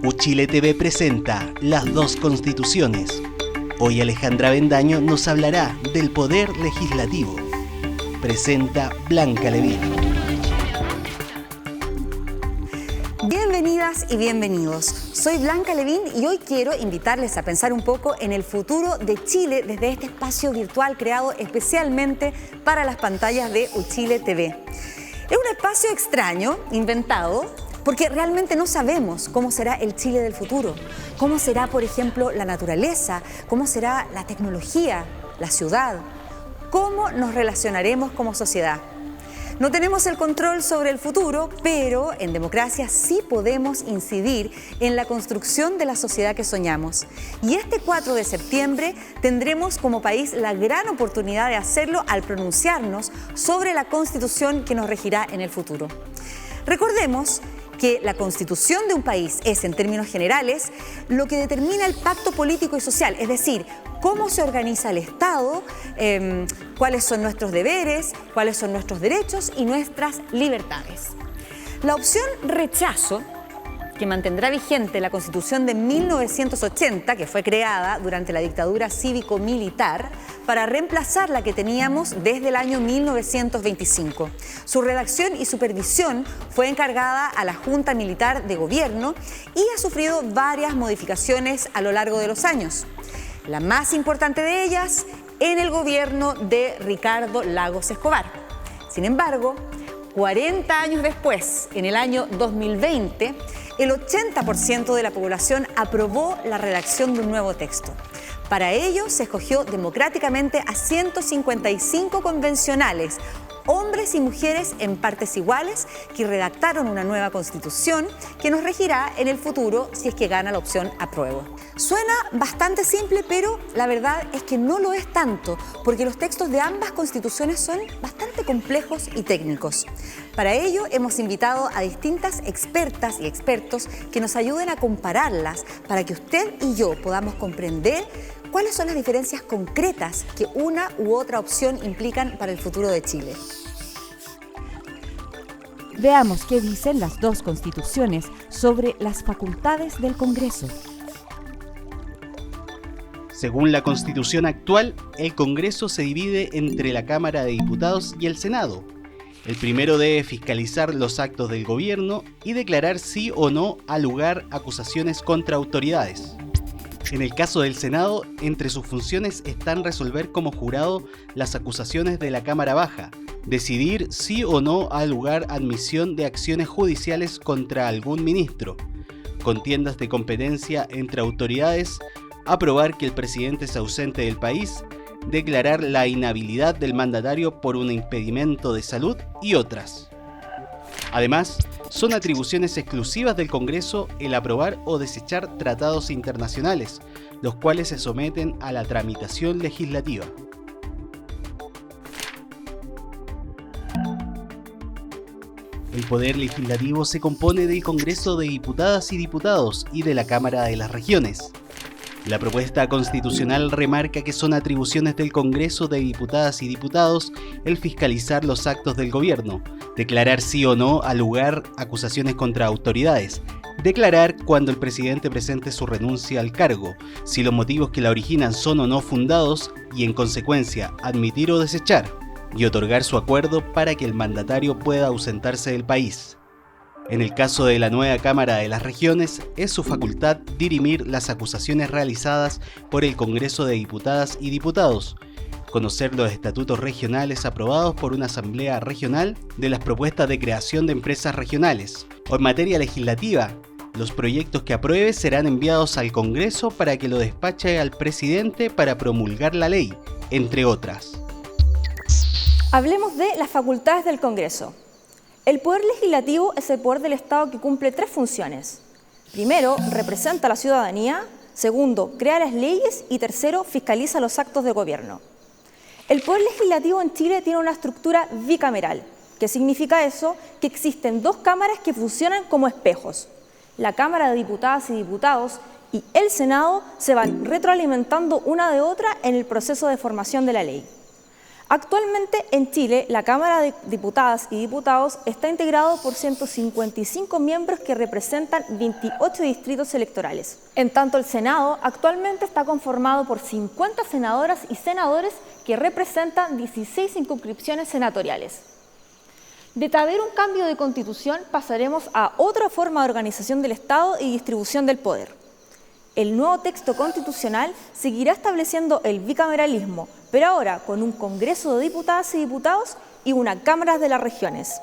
Uchile TV presenta Las dos Constituciones. Hoy Alejandra Avendaño nos hablará del poder legislativo. Presenta Blanca Levín. Bienvenidas y bienvenidos. Soy Blanca Levín y hoy quiero invitarles a pensar un poco en el futuro de Chile desde este espacio virtual creado especialmente para las pantallas de Uchile TV. Es un espacio extraño, inventado, porque realmente no sabemos cómo será el Chile del futuro, cómo será, por ejemplo, la naturaleza, cómo será la tecnología, la ciudad, cómo nos relacionaremos como sociedad. No tenemos el control sobre el futuro, pero en democracia sí podemos incidir en la construcción de la sociedad que soñamos. Y este 4 de septiembre tendremos como país la gran oportunidad de hacerlo al pronunciarnos sobre la Constitución que nos regirá en el futuro. Recordemos que la constitución de un país es, en términos generales, lo que determina el pacto político y social, es decir, cómo se organiza el Estado, cuáles son nuestros deberes, cuáles son nuestros derechos y nuestras libertades. La opción rechazo, que mantendrá vigente la Constitución de 1980, que fue creada durante la dictadura cívico-militar, para reemplazar la que teníamos desde el año 1925. Su redacción y supervisión fue encargada a la Junta Militar de Gobierno y ha sufrido varias modificaciones a lo largo de los años. La más importante de ellas en el gobierno de Ricardo Lagos Escobar. Sin embargo, 40 años después, en el año 2020, el 80% de la población aprobó la redacción de un nuevo texto. Para ello se escogió democráticamente a 155 convencionales, hombres y mujeres en partes iguales, que redactaron una nueva constitución que nos regirá en el futuro si es que gana la opción apruebo. Suena bastante simple, pero la verdad es que no lo es tanto, porque los textos de ambas constituciones son bastante complejos y técnicos. Para ello hemos invitado a distintas expertas y expertos que nos ayuden a compararlas para que usted y yo podamos comprender cuáles son las diferencias concretas que una u otra opción implican para el futuro de Chile. Veamos qué dicen las dos constituciones sobre las facultades del Congreso. Según la Constitución actual, el Congreso se divide entre la Cámara de Diputados y el Senado. El primero debe fiscalizar los actos del gobierno y declarar sí o no al lugar acusaciones contra autoridades. En el caso del Senado, entre sus funciones están resolver como jurado las acusaciones de la Cámara Baja, decidir sí o no al lugar admisión de acciones judiciales contra algún ministro, contiendas de competencia entre autoridades, aprobar que el presidente se ausente del país, declarar la inhabilidad del mandatario por un impedimento de salud y otras. Además, son atribuciones exclusivas del Congreso el aprobar o desechar tratados internacionales, los cuales se someten a la tramitación legislativa. El Poder Legislativo se compone del Congreso de Diputadas y Diputados y de la Cámara de las Regiones. La propuesta constitucional remarca que son atribuciones del Congreso de Diputadas y Diputados el fiscalizar los actos del gobierno, declarar sí o no al lugar acusaciones contra autoridades, declarar cuando el presidente presente su renuncia al cargo, si los motivos que la originan son o no fundados y en consecuencia admitir o desechar, y otorgar su acuerdo para que el mandatario pueda ausentarse del país. En el caso de la nueva Cámara de las Regiones, es su facultad dirimir las acusaciones realizadas por el Congreso de Diputadas y Diputados, conocer los estatutos regionales aprobados por una asamblea regional de las propuestas de creación de empresas regionales, o en materia legislativa, los proyectos que apruebe serán enviados al Congreso para que lo despache al presidente para promulgar la ley, entre otras. Hablemos de las facultades del Congreso. El poder legislativo es el poder del Estado que cumple tres funciones. Primero, representa a la ciudadanía. Segundo, crea las leyes. Y tercero, fiscaliza los actos de gobierno. El poder legislativo en Chile tiene una estructura bicameral. ¿Qué significa eso? Que existen dos cámaras que funcionan como espejos. La Cámara de Diputadas y Diputados y el Senado se van retroalimentando una de otra en el proceso de formación de la ley. Actualmente en Chile, la Cámara de Diputadas y Diputados está integrado por 155 miembros que representan 28 distritos electorales. En tanto, el Senado actualmente está conformado por 50 senadoras y senadores que representan 16 circunscripciones senatoriales. De haber un cambio de constitución, pasaremos a otra forma de organización del Estado y distribución del poder. El nuevo texto constitucional seguirá estableciendo el bicameralismo, pero ahora con un Congreso de Diputadas y Diputados y una Cámara de las Regiones.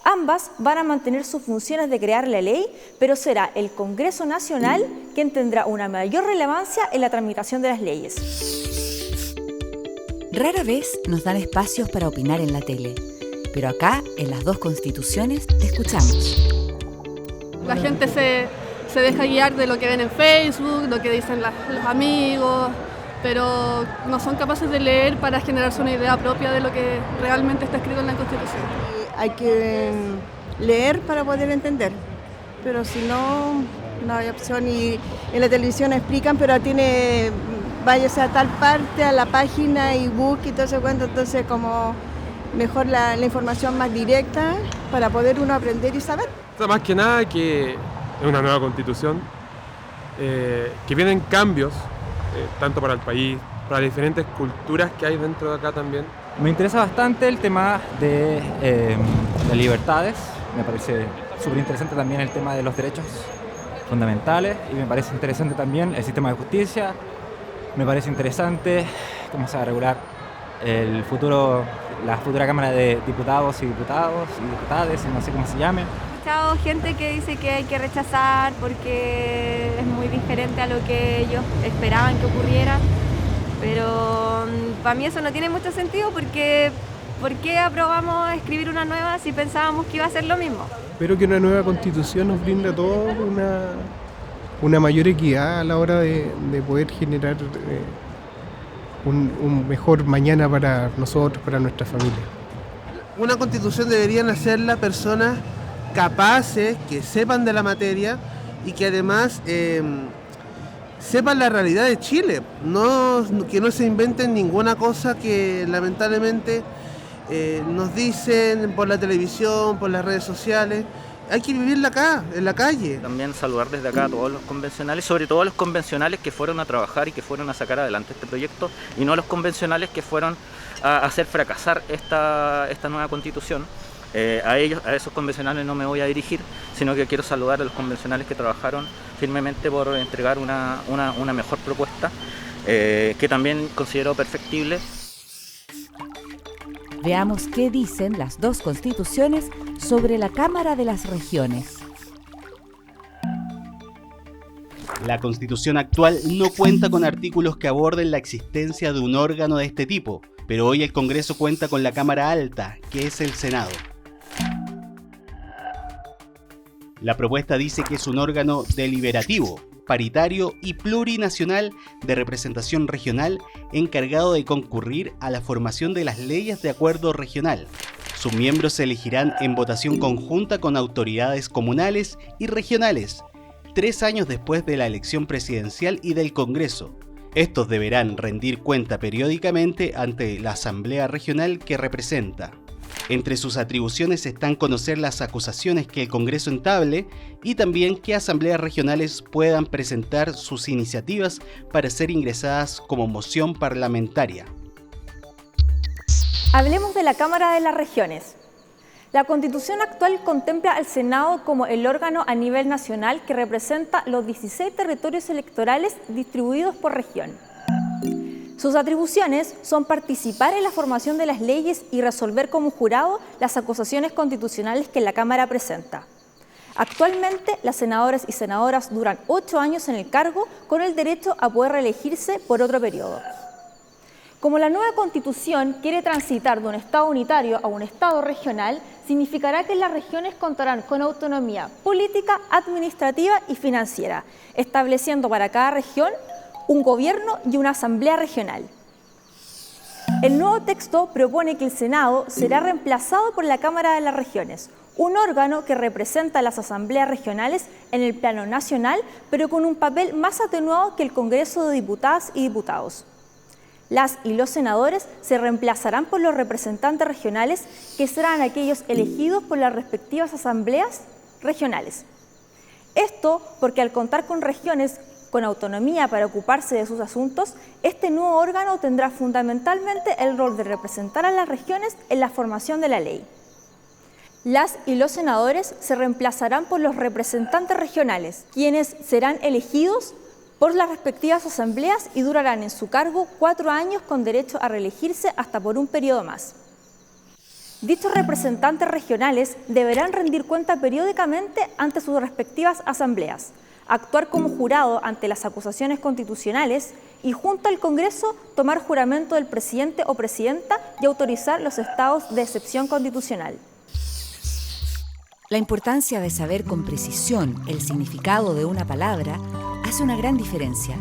Ambas van a mantener sus funciones de crear la ley, pero será el Congreso Nacional quien tendrá una mayor relevancia en la tramitación de las leyes. Rara vez nos dan espacios para opinar en la tele, pero acá, en las dos constituciones, te escuchamos. La gente se deja guiar de lo que ven en Facebook, lo que dicen los amigos, pero no son capaces de leer para generarse una idea propia de lo que realmente está escrito en la Constitución. Hay que leer para poder entender, pero si no, no hay opción. Y en la televisión explican, pero váyase a tal parte, a la página y busque y todo ese cuento, entonces como mejor la información más directa para poder uno aprender y saber. Más que nada que es una nueva constitución, que vienen cambios, tanto para el país, para las diferentes culturas que hay dentro de acá también. Me interesa bastante el tema de libertades, me parece súper interesante también el tema de los derechos fundamentales y me parece interesante también el sistema de justicia, me parece interesante cómo se va a regular la futura Cámara de Diputados y Diputadas, no sé cómo se llame. He escuchado gente que dice que hay que rechazar porque es muy diferente a lo que ellos esperaban que ocurriera, pero para mí eso no tiene mucho sentido porque ¿por qué aprobamos escribir una nueva si pensábamos que iba a ser lo mismo? Espero que una nueva constitución nos brinde a todos una mayor equidad a la hora de poder generar un mejor mañana para nosotros, para nuestra familia. Una constitución deberían hacerla personas capaces, que sepan de la materia y que además sepan la realidad de Chile, que no se inventen ninguna cosa que lamentablemente nos dicen por la televisión, por las redes sociales. Hay que vivirla acá, en la calle. También saludar desde acá a todos los convencionales, sobre todo a los convencionales que fueron a trabajar y que fueron a sacar adelante este proyecto, y no a los convencionales que fueron a hacer fracasar esta nueva constitución. A esos convencionales no me voy a dirigir, sino que quiero saludar a los convencionales que trabajaron firmemente por entregar una mejor propuesta, que también considero perfectible. Veamos qué dicen las dos constituciones sobre la Cámara de las Regiones. La Constitución actual no cuenta con artículos que aborden la existencia de un órgano de este tipo, pero hoy el Congreso cuenta con la Cámara Alta, que es el Senado. La propuesta dice que es un órgano deliberativo, paritario y plurinacional de representación regional encargado de concurrir a la formación de las leyes de acuerdo regional. Sus miembros se elegirán en votación conjunta con autoridades comunales y regionales, 3 años después de la elección presidencial y del Congreso. Estos deberán rendir cuenta periódicamente ante la Asamblea Regional que representa. Entre sus atribuciones están conocer las acusaciones que el Congreso entable y también que asambleas regionales puedan presentar sus iniciativas para ser ingresadas como moción parlamentaria. Hablemos de la Cámara de las Regiones. La Constitución actual contempla al Senado como el órgano a nivel nacional que representa los 16 territorios electorales distribuidos por región. Sus atribuciones son participar en la formación de las leyes y resolver como jurado las acusaciones constitucionales que la Cámara presenta. Actualmente, las senadoras y senadoras duran 8 años en el cargo con el derecho a poder reelegirse por otro periodo. Como la nueva Constitución quiere transitar de un Estado unitario a un Estado regional, significará que las regiones contarán con autonomía política, administrativa y financiera, estableciendo para cada región un gobierno y una asamblea regional. El nuevo texto propone que el Senado será reemplazado por la Cámara de las Regiones, un órgano que representa a las asambleas regionales en el plano nacional, pero con un papel más atenuado que el Congreso de Diputadas y Diputados. Las y los senadores se reemplazarán por los representantes regionales, que serán aquellos elegidos por las respectivas asambleas regionales. Esto porque al contar con regiones con autonomía para ocuparse de sus asuntos, este nuevo órgano tendrá fundamentalmente el rol de representar a las regiones en la formación de la ley. Las y los senadores se reemplazarán por los representantes regionales, quienes serán elegidos por las respectivas asambleas y durarán en su cargo 4 años con derecho a reelegirse hasta por un periodo más. Dichos representantes regionales deberán rendir cuenta periódicamente ante sus respectivas asambleas, actuar como jurado ante las acusaciones constitucionales y junto al Congreso tomar juramento del presidente o presidenta y autorizar los estados de excepción constitucional. La importancia de saber con precisión el significado de una palabra hace una gran diferencia.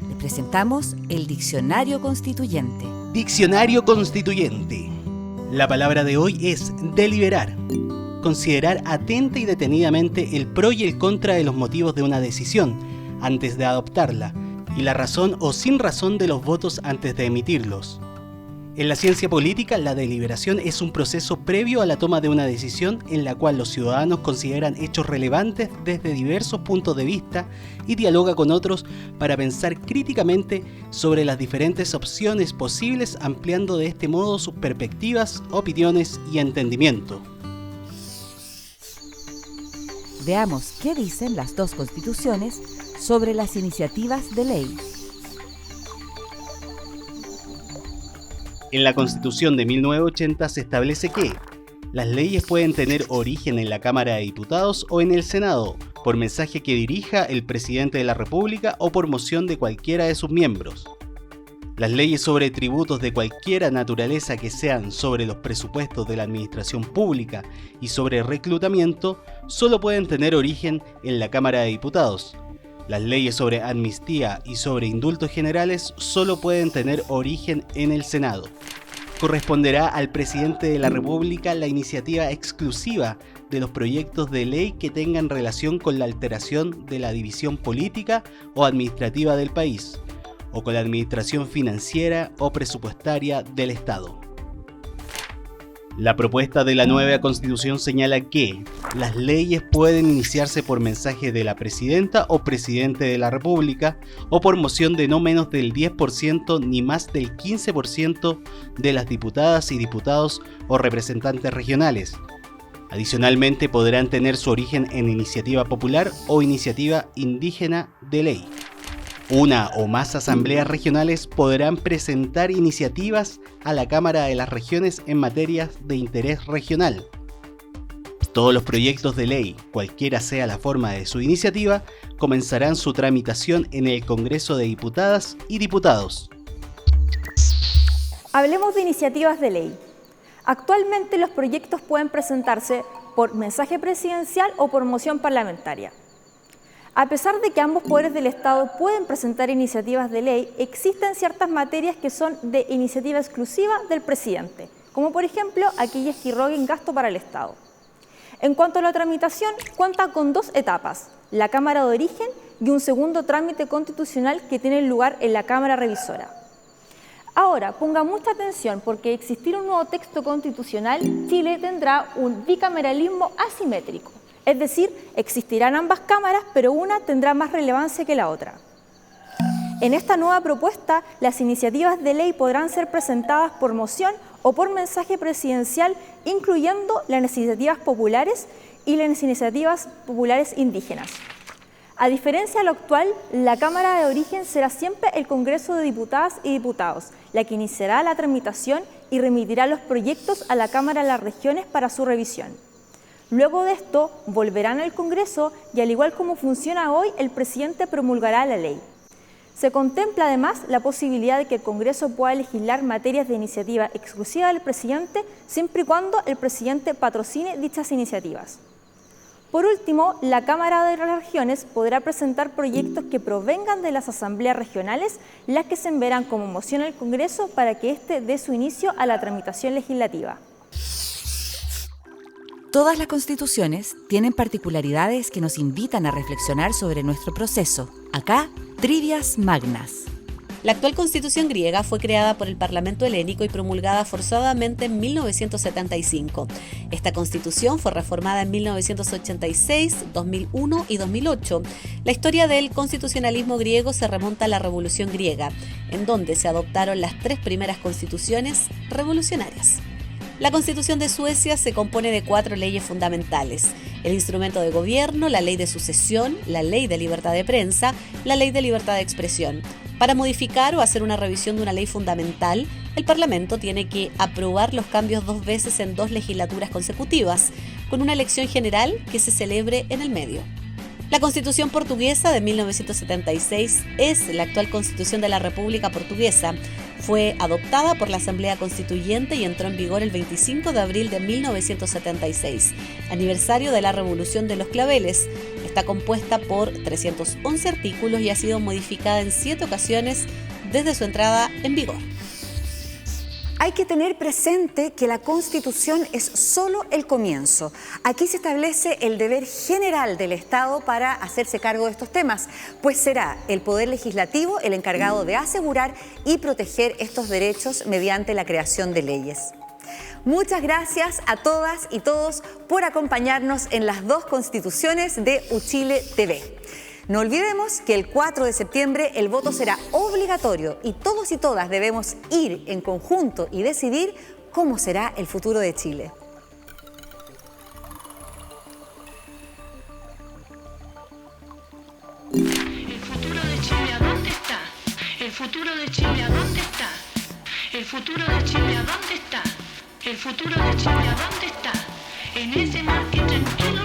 Les presentamos el Diccionario Constituyente. Diccionario Constituyente. La palabra de hoy es deliberar. Considerar atenta y detenidamente el pro y el contra de los motivos de una decisión antes de adoptarla y la razón o sin razón de los votos antes de emitirlos. En la ciencia política, la deliberación es un proceso previo a la toma de una decisión en la cual los ciudadanos consideran hechos relevantes desde diversos puntos de vista y dialoga con otros para pensar críticamente sobre las diferentes opciones posibles, ampliando de este modo sus perspectivas, opiniones y entendimiento. Veamos qué dicen las dos constituciones sobre las iniciativas de ley. En la Constitución de 1980 se establece que las leyes pueden tener origen en la Cámara de Diputados o en el Senado, por mensaje que dirija el presidente de la República o por moción de cualquiera de sus miembros. Las leyes sobre tributos de cualquier naturaleza que sean sobre los presupuestos de la administración pública y sobre reclutamiento solo pueden tener origen en la Cámara de Diputados. Las leyes sobre amnistía y sobre indultos generales solo pueden tener origen en el Senado. Corresponderá al presidente de la República la iniciativa exclusiva de los proyectos de ley que tengan relación con la alteración de la división política o administrativa del país, o con la administración financiera o presupuestaria del Estado. La propuesta de la nueva Constitución señala que las leyes pueden iniciarse por mensaje de la Presidenta o Presidente de la República o por moción de no menos del 10% ni más del 15% de las diputadas y diputados o representantes regionales. Adicionalmente podrán tener su origen en iniciativa popular o iniciativa indígena de ley. Una o más asambleas regionales podrán presentar iniciativas a la Cámara de las Regiones en materias de interés regional. Todos los proyectos de ley, cualquiera sea la forma de su iniciativa, comenzarán su tramitación en el Congreso de Diputadas y Diputados. Hablemos de iniciativas de ley. Actualmente los proyectos pueden presentarse por mensaje presidencial o por moción parlamentaria. A pesar de que ambos poderes del Estado pueden presentar iniciativas de ley, existen ciertas materias que son de iniciativa exclusiva del presidente, como por ejemplo aquellas que irroguen gasto para el Estado. En cuanto a la tramitación, cuenta con 2 etapas, la Cámara de Origen y un segundo trámite constitucional que tiene lugar en la Cámara Revisora. Ahora, ponga mucha atención porque existir un nuevo texto constitucional, Chile tendrá un bicameralismo asimétrico. Es decir, existirán ambas cámaras, pero una tendrá más relevancia que la otra. En esta nueva propuesta, las iniciativas de ley podrán ser presentadas por moción o por mensaje presidencial, incluyendo las iniciativas populares y las iniciativas populares indígenas. A diferencia de lo actual, la Cámara de Origen será siempre el Congreso de Diputadas y Diputados, la que iniciará la tramitación y remitirá los proyectos a la Cámara de las Regiones para su revisión. Luego de esto, volverán al Congreso y al igual como funciona hoy, el presidente promulgará la ley. Se contempla además la posibilidad de que el Congreso pueda legislar materias de iniciativa exclusiva del presidente, siempre y cuando el presidente patrocine dichas iniciativas. Por último, la Cámara de las Regiones podrá presentar proyectos que provengan de las asambleas regionales, las que se enviarán como moción al Congreso para que éste dé su inicio a la tramitación legislativa. Todas las constituciones tienen particularidades que nos invitan a reflexionar sobre nuestro proceso. Acá, trivias magnas. La actual constitución griega fue creada por el Parlamento helénico y promulgada forzadamente en 1975. Esta constitución fue reformada en 1986, 2001 y 2008. La historia del constitucionalismo griego se remonta a la Revolución griega, en donde se adoptaron las 3 primeras constituciones revolucionarias. La Constitución de Suecia se compone de 4 leyes fundamentales: el instrumento de gobierno, la ley de sucesión, la ley de libertad de prensa, la ley de libertad de expresión. Para modificar o hacer una revisión de una ley fundamental, el Parlamento tiene que aprobar los cambios 2 veces en 2 legislaturas consecutivas, con una elección general que se celebre en el medio. La Constitución portuguesa de 1976 es la actual Constitución de la República Portuguesa. Fue adoptada por la Asamblea Constituyente y entró en vigor el 25 de abril de 1976, aniversario de la Revolución de los Claveles. Está compuesta por 311 artículos y ha sido modificada en 7 ocasiones desde su entrada en vigor. Hay que tener presente que la Constitución es solo el comienzo. Aquí se establece el deber general del Estado para hacerse cargo de estos temas, pues será el Poder Legislativo el encargado de asegurar y proteger estos derechos mediante la creación de leyes. Muchas gracias a todas y todos por acompañarnos en las 2 constituciones de Uchile TV. No olvidemos que el 4 de septiembre el voto será obligatorio y todos y todas debemos ir en conjunto y decidir cómo será el futuro de Chile. El futuro de Chile, ¿a dónde está? El futuro de Chile, ¿a dónde está? El futuro de Chile, ¿a dónde está? El futuro de Chile, ¿a dónde está? En ese mar que tranquilo